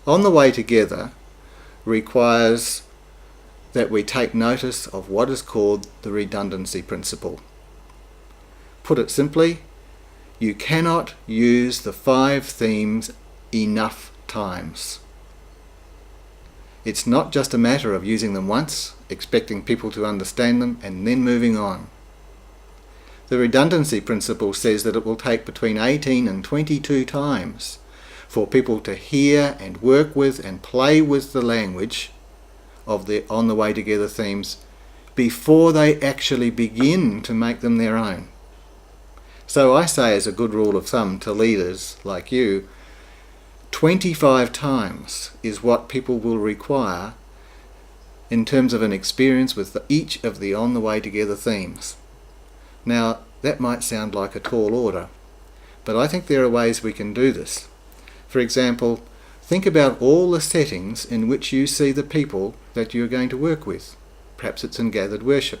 On the Way Together requires that we take notice of what is called the redundancy principle. Put it simply, you cannot use the 5 themes enough times. It's not just a matter of using them once, expecting people to understand them, and then moving on. The redundancy principle says that it will take between 18 and 22 times for people to hear and work with and play with the language of the On the Way Together themes before they actually begin to make them their own. So I say, as a good rule of thumb to leaders like you, 25 times is what people will require in terms of an experience with each of the On the Way Together themes. Now, that might sound like a tall order, but I think there are ways we can do this. For example, think about all the settings in which you see the people that you're going to work with. Perhaps it's in gathered worship.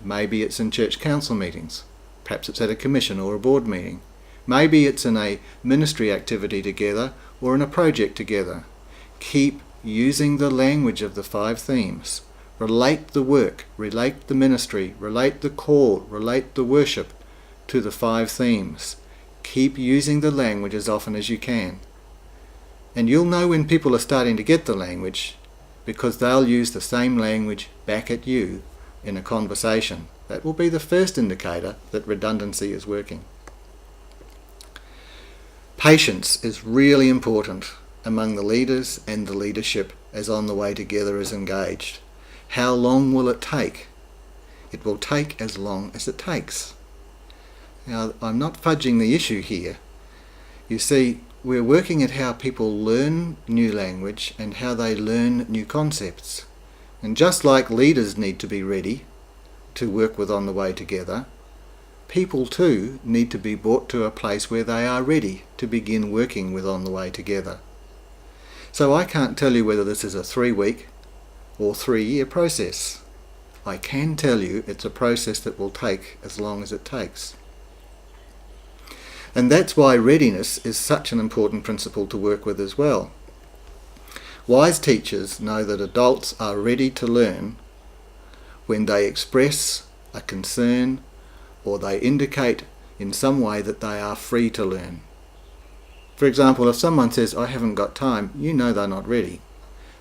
Maybe it's in church council meetings. Perhaps it's at a commission or a board meeting. Maybe it's in a ministry activity together or in a project together. Keep using the language of the 5 themes. Relate the work, relate the ministry, relate the call, relate the worship to the 5 themes. Keep using the language as often as you can. And you'll know when people are starting to get the language, because they'll use the same language back at you in a conversation. That will be the first indicator that redundancy is working. Patience is really important among the leaders and the leadership as On the Way Together is engaged. How long will it take? It will take as long as it takes. Now, I'm not fudging the issue here. You see, we're working at how people learn new language and how they learn new concepts. And just like leaders need to be ready to work with On the Way Together, people too need to be brought to a place where they are ready to begin working with On the Way Together. So I can't tell you whether this is a 3-week or 3-year process. I can tell you it's a process that will take as long as it takes. And that's why readiness is such an important principle to work with as well. Wise teachers know that adults are ready to learn when they express a concern or they indicate in some way that they are free to learn. For example, if someone says, "I haven't got time," you know they're not ready.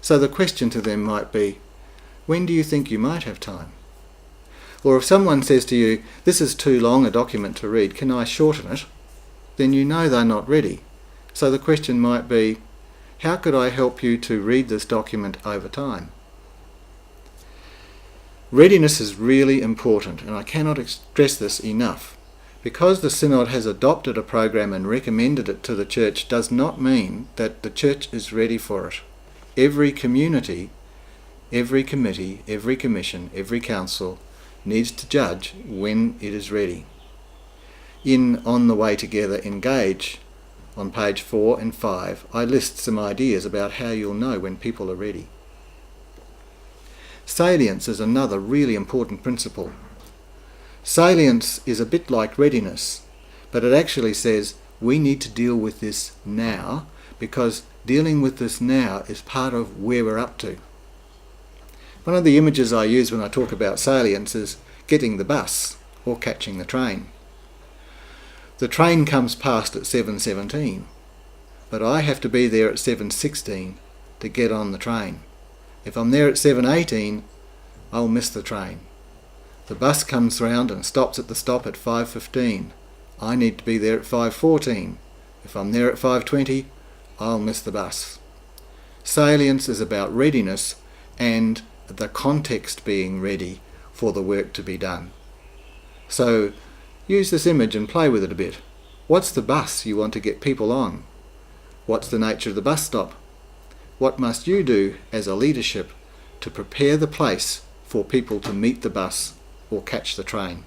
So the question to them might be, when do you think you might have time? Or if someone says to you, "This is too long a document to read, can I shorten it?" then you know they're not ready. So the question might be, how could I help you to read this document over time? Readiness is really important, and I cannot stress this enough. Because the Synod has adopted a program and recommended it to the Church does not mean that the Church is ready for it. Every community, every committee, every commission, every council needs to judge when it is ready. In On the Way Together Engage, on page 4 and 5, I list some ideas about how you'll know when people are ready. Salience is another really important principle. Salience is a bit like readiness, but it actually says we need to deal with this now, because dealing with this now is part of where we're up to. One of the images I use when I talk about salience is getting the bus or catching the train. The train comes past at 7:17, but I have to be there at 7:16 to get on the train. If I'm there at 7:18, I'll miss the train. The bus comes round and stops at the stop at 5:15. I need to be there at 5:14. If I'm there at 5:20, I'll miss the bus. Salience is about readiness and the context being ready for the work to be done. So use this image and play with it a bit. What's the bus you want to get people on? What's the nature of the bus stop? What must you do as a leadership to prepare the place for people to meet the bus or catch the train?